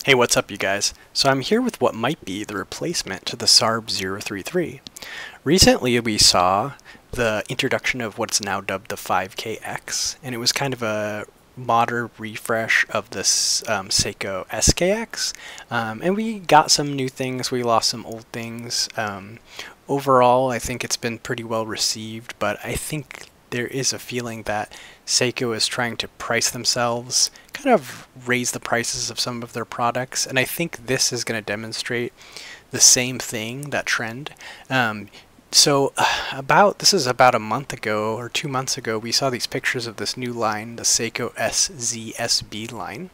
Hey, what's up you guys? So I'm here with what might be the replacement to the Sarb 033. Recently we saw the introduction of what's now dubbed the 5KX, and it was kind of a modern refresh of this Seiko SKX, and we got some new things, we lost some old things. Overall, I think it's been pretty well received, but I think there is a feeling that Seiko is trying to price themselves, kind of raise the prices of some of their products, and I think this is going to demonstrate the same thing, that trend. This is about a month ago or 2 months ago, we saw these pictures of this new line, the Seiko SZSB line,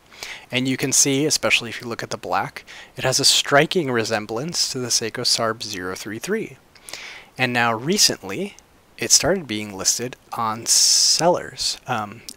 and you can see, especially if you look at the black, it has a striking resemblance to the Seiko Sarb 033. And now recently, it started being listed on sellers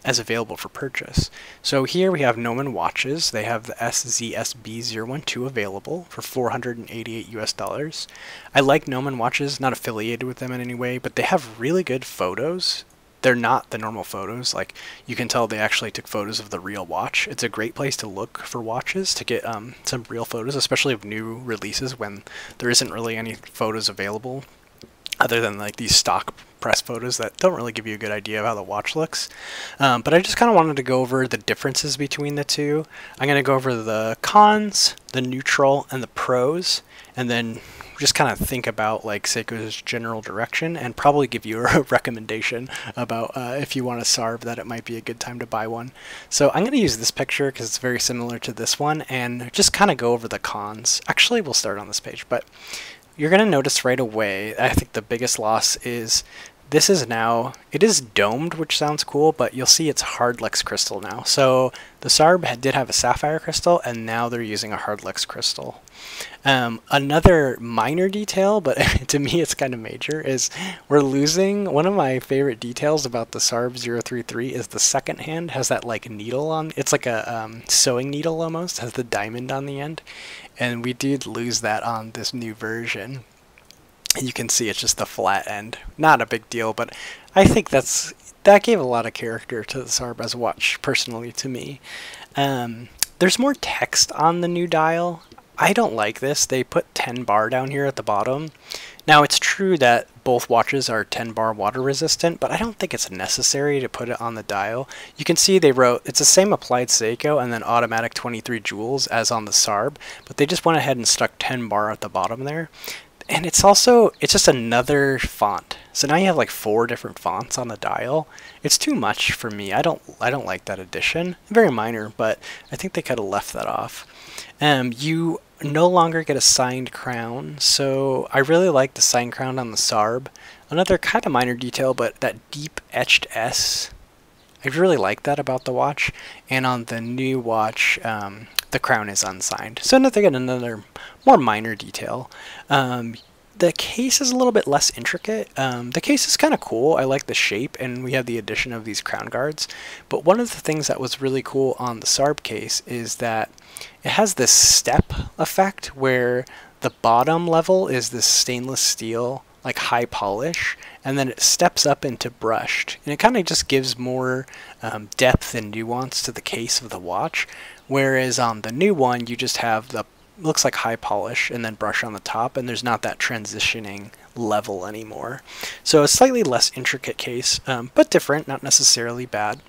as available for purchase. So here we have Noman watches. They have the SZSB012 available for $488 US. I like Noman watches, not affiliated with them in any way, but they have really good photos. They're not the normal photos. Like, you can tell they actually took photos of the real watch. It's a great place to look for watches to get some real photos, especially of new releases when there isn't really any photos available other than like these stock press photos that don't really give you a good idea of how the watch looks. But I just kind of wanted to go over the differences between the two. I'm going to go over the cons, the neutral, and the pros, and then just kind of think about like Seiko's general direction and probably give you a recommendation about if you want a Sarb that it might be a good time to buy one. So I'm going to use this picture because it's very similar to this one and just kind of go over the cons. Actually, we'll start on this page, but you're going to notice right away, I think the biggest loss is this is now, it is domed, which sounds cool, but you'll see it's hardlex crystal now. So the Sarb did have a sapphire crystal, and now they're using a hardlex crystal. Another minor detail, but to me it's kind of major, is we're losing, one of my favorite details about the Sarb 033 is the second hand has that like needle on, it's like a sewing needle almost, has the diamond on the end, and we did lose that on this new version. And you can see it's just the flat end. Not a big deal, but I think that gave a lot of character to the Sarb as a watch, personally, to me. There's more text on the new dial. I don't like this. They put 10 bar down here at the bottom. Now, it's true that both watches are 10 bar water resistant, but I don't think it's necessary to put it on the dial. You can see they wrote, it's the same applied Seiko and then automatic 23 joules as on the Sarb, but they just went ahead and stuck 10 bar at the bottom there. And it's just another font. So now you have like 4 different fonts on the dial. It's too much for me. I don't like that addition. Very minor, but I think they could have left that off. You no longer get a signed crown, so I really like the signed crown on the Sarb. Another kind of minor detail, but that deep etched S, I really like that about the watch. And on the new watch, the crown is unsigned. So another more minor detail. The case is a little bit less intricate. The case is kind of cool. I like the shape, and we have the addition of these crown guards. But one of the things that was really cool on the Sarb case is that it has this step effect where the bottom level is this stainless steel, like high polish, and then it steps up into brushed, and it kind of just gives more depth and nuance to the case of the watch, whereas on the new one you just have the looks like high polish and then brush on the top, and there's not that transitioning level anymore. So a slightly less intricate case, but different, not necessarily bad.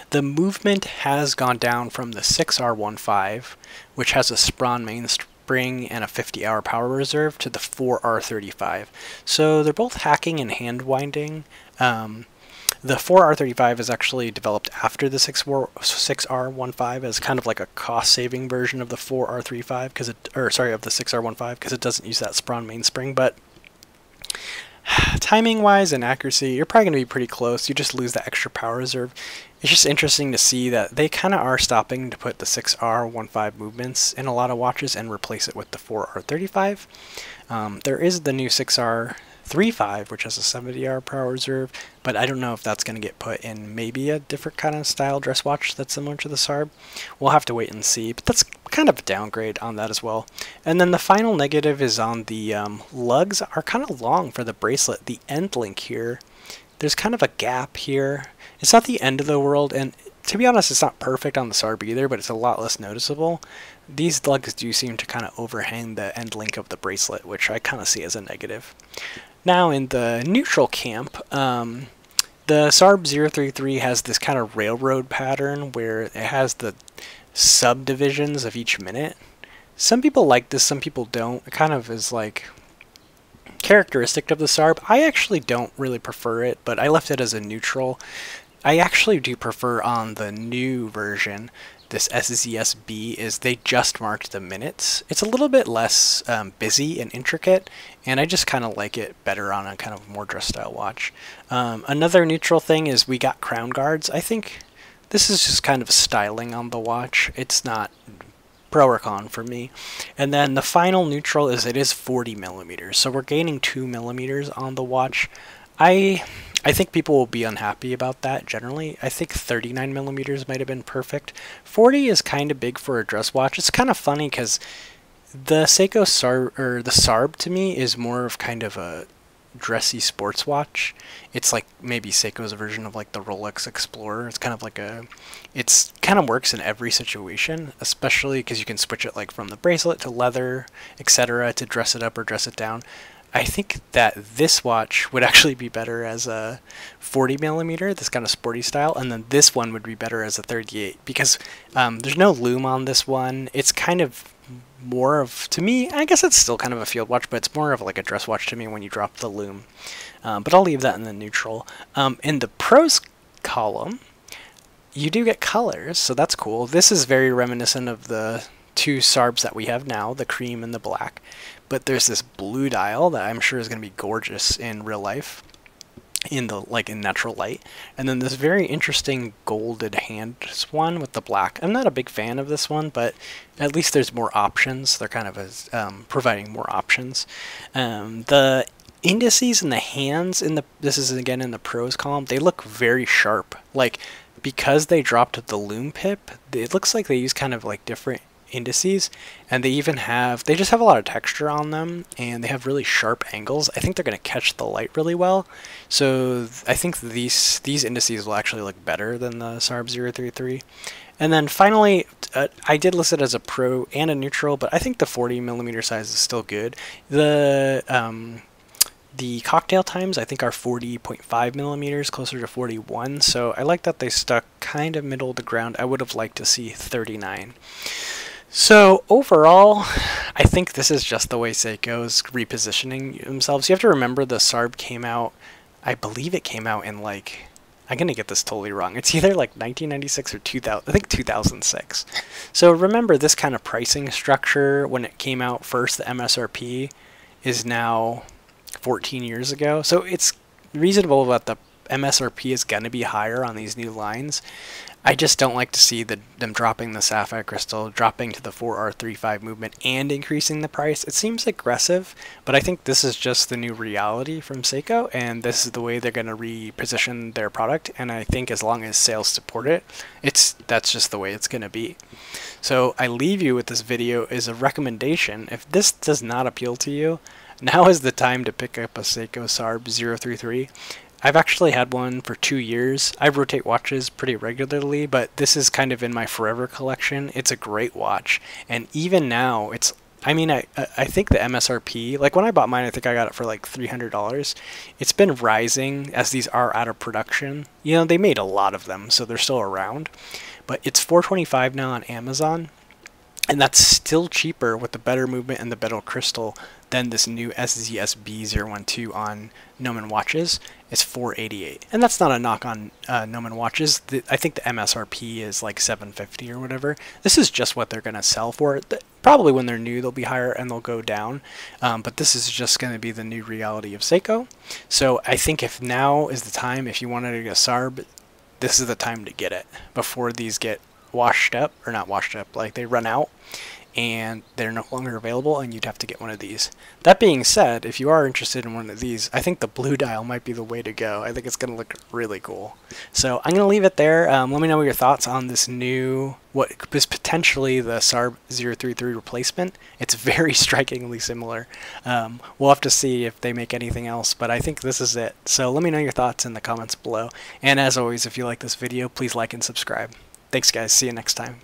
The movement has gone down from the 6R15, which has a Spron mainspring and a 50-hour power reserve, to the 4R35. So they're both hacking and hand winding. The 4R35 is actually developed after the 6R15 as kind of like a cost-saving version of the 4R35 of the 6R15, because it doesn't use that Spron mainspring. But timing-wise and accuracy, you're probably going to be pretty close. You just lose that extra power reserve. It's just interesting to see that they kind of are stopping to put the 6R15 movements in a lot of watches and replace it with the 4R35. There is the new 6R35, which has a 70-hour power reserve, but I don't know if that's going to get put in maybe a different kind of style dress watch that's similar to the Sarb. We'll have to wait and see, but that's kind of a downgrade on that as well. And then the final negative is on the lugs are kind of long for the bracelet. The end link here, there's kind of a gap here. It's not the end of the world, and to be honest, it's not perfect on the Sarb either, but it's a lot less noticeable. These lugs do seem to kind of overhang the end link of the bracelet, which I kind of see as a negative. Now in the neutral camp, the Sarb 033 has this kind of railroad pattern where it has the subdivisions of each minute. Some people like this, some people don't. It kind of is like characteristic of the Sarb. I actually don't really prefer it, but I left it as a neutral. I actually do prefer on the new version, this SZSB, is they just marked the minutes. It's a little bit less busy and intricate, and I just kind of like it better on a kind of more dress style watch. Another neutral thing is we got crown guards. I think this is just kind of styling on the watch. It's not pro or con for me. And then the final neutral is it is 40 millimeters, so we're gaining 2 millimeters on the watch. I think people will be unhappy about that generally. I think 39 millimeters might have been perfect. 40 is kind of big for a dress watch. It's kind of funny because the Seiko Sarb, or the Sarb to me, is more of kind of a dressy sports watch. It's like maybe Seiko's version of like the Rolex Explorer. It's kind of like it's kind of works in every situation, especially because you can switch it like from the bracelet to leather, etc., to dress it up or dress it down. I think that this watch would actually be better as a 40 millimeter, this kind of sporty style, and then this one would be better as a 38 because there's no lume on this one. It's kind of more of, to me, I guess it's still kind of a field watch, but it's more of like a dress watch to me when you drop the lume. But I'll leave that in the neutral. In the pros column, you do get colors, so that's cool. This is very reminiscent of the two Sarbs that we have now, the cream and the black. But there's this blue dial that I'm sure is going to be gorgeous in real life, in natural light. And then this very interesting golded hands one with the black. I'm not a big fan of this one, but at least there's more options. They're kind of providing more options. The indices and the hands this is again in the pros column, they look very sharp. Like, because they dropped the lume pip, it looks like they use kind of like different indices, and they just have a lot of texture on them, and they have really sharp angles. I think they're going to catch the light really well, so I think these indices will actually look better than the Sarb 033. And then finally, I did list it as a pro and a neutral, but I think the 40 millimeter size is still good. The cocktail times I think are 40.5 millimeters, closer to 41, so I like that they stuck kind of middle of the ground. I would have liked to see 39. So overall, I think this is just the way Seiko's repositioning themselves. You have to remember the Sarb came out, I believe it came out in like, I'm going to get this totally wrong. It's either like 1996 or 2000, I think 2006. So remember this kind of pricing structure when it came out first, the MSRP is now 14 years ago. So it's reasonable that the MSRP is going to be higher on these new lines. I just don't like to see them dropping the sapphire crystal, dropping to the 4R35 movement, and increasing the price. It seems aggressive, but I think this is just the new reality from Seiko, and this is the way they're going to reposition their product. And I think as long as sales support it, that's just the way it's going to be. So I leave you with this video as a recommendation. If this does not appeal to you, now is the time to pick up a Seiko Sarb 033. I've actually had one for 2 years. I rotate watches pretty regularly, but this is kind of in my forever collection. It's a great watch, and even now, I think the MSRP, like when I bought mine, I think I got it for like $300. It's been rising as these are out of production. You know, they made a lot of them, so they're still around, but it's $425 now on Amazon. And that's still cheaper with the better movement and the better crystal than this new SZSB012 on Nomen watches. It's $488. And that's not a knock on Nomen watches. I think the MSRP is like $750 or whatever. This is just what they're going to sell for. Probably when they're new, they'll be higher and they'll go down. But this is just going to be the new reality of Seiko. So I think if now is the time, if you wanted to get a Sarb, this is the time to get it before these get washed up, or not washed up, like they run out. and they're no longer available, and you'd have to get one of these. That being said, if you are interested in one of these, I think the blue dial might be the way to go. I think it's going to look really cool. So I'm going to leave it there. Let me know your thoughts on this new, what is potentially the Sarb 033 replacement. It's very strikingly similar. We'll have to see if they make anything else, but I think this is it. So let me know your thoughts in the comments below. And as always, if you like this video, please like and subscribe. Thanks guys, see you next time.